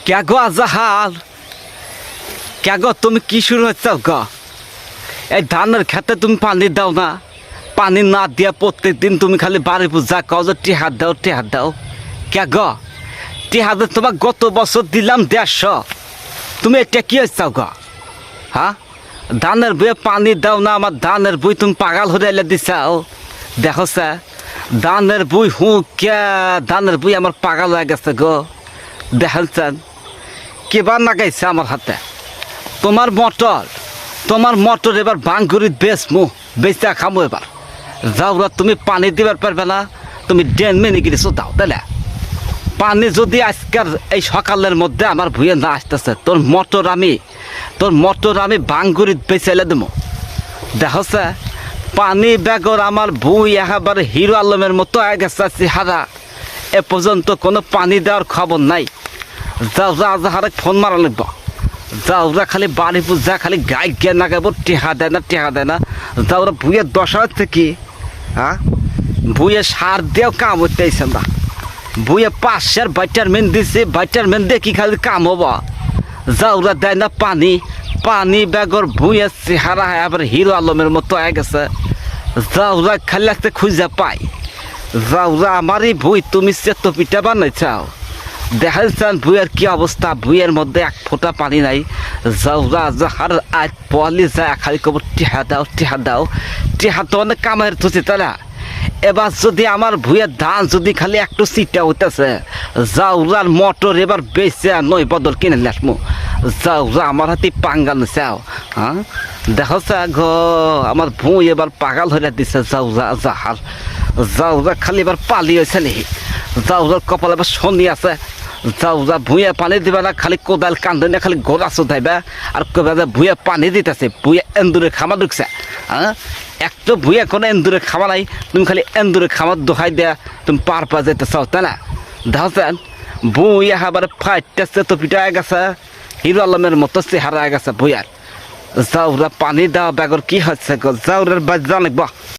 क्या गो আজাহার क्या गो তুমি কি শুরু হচ্ছে গো এই ধানের খেতে তুমি পানি দাও না পানি না দিয়া প্রত্যেকদিন তুমি খালি বাড়ি পূজা কও যে টিহা দাও क्या गो টিহা তোমার গত বছর দিলাম 150 তুমি এটা কি হচ্ছে গো হ্যাঁ ধানের বইয়ে পানি দাও না আমার ধানের বই তুমি পাগল হয়ে দিছাও দেখো স্যার ধানের বই কে ধানের বই আমার পাগল হয়ে গেছে গো দেখেন কিবার লাগাইছে আমার হাতে তোমার মটর এবার বাঙ্গুরিত বেচা খামো এবার যাওরা তুমি পানি দিবার পারবে না তুমি ড্রেন মেনে গিয়েছো দাও তাহলে পানি যদি আজকের এই সকালের মধ্যে আমার ভুঁয়ে না আসতেছে তোর মটর আমি বাঙ্গুরিত বেচাইলে দেবো দেখো পানি ব্যাগর আমার ভুঁই একেবারে হিরো আলমের মতো হয়ে গেছে চেহারা এ পর্যন্ত কোনো পানি দেওয়ার খবর নাই যাও ফোন মারা লাগবো যাওরা খালি বাড়ি পূজা খালি গাই গে না গাবো টেহা দেয় না যাওরা ভুঁয়ে দশা হচ্ছে কি হ্যাঁ ভুঁয়ে সার দিয়েও কাম হতে আইসে না ভুঁয়ে 500 ভাইটামিন দিছে ভাইটামিন দিয়ে কি খালি কাম হবো যাওরা দেয় না পানি ব্যাগর ভুঁয়ে চেহারা আবার হিরো আলমের মতো হয়ে গেছে যাওরা খালি লাগতে খুঁজে পাই যাওরা আমারই ভুঁই তুমি চেতো পিঠা বানাইছাও দেখাচ্ছেন ভুঁয়ের কি অবস্থা ভুঁয়ের মধ্যে এক ফোঁটা পানি নাই যাওরা যাহার আজ পলি যায় খালি কব টিহা দাও তো অনেক কামের তুছি তারা এবার যদি আমার ভুঁয়ের ধান যদি খালি একটু সিটা হইতেছে যাওরার মটর এবার বেচে নয় বদল কিনে লাসমু যাওরা আমার হাতে পাঙ্গাল চাও হ্যাঁ দেখো গো আমার ভুঁই এবার পাগাল হয়ে দিছে যাওরা খালি এবার পালি হয়েছে নি যাওরার কপাল এবার শনি আছে যাওরা ভুঁয়ে পানি দিবে না খালি কোদাল কান্দে না খালি গোড়া চোদাইবে আর কবে ভুঁয়ে পানি দিতেছে ভুঁয়ে এন্দুরে খামা ঢুকছে হ্যাঁ একটু ভুঁয়ে কোনো এন্দুরে খামা নাই তুমি খালি এন্দুরে খামার দোহাই দেয়া তুমি পার পা যেতে চাও তাই না দেখছেন ভুঁয়ে আবার ফাইটতেছে তো পিঠা গেছে হিরো আলমের মতো চেহারা গেছে ভুঁয়ার যাওরা পানি দেওয়া ব্যাগর কি হচ্ছে যাওরার বাজ জানব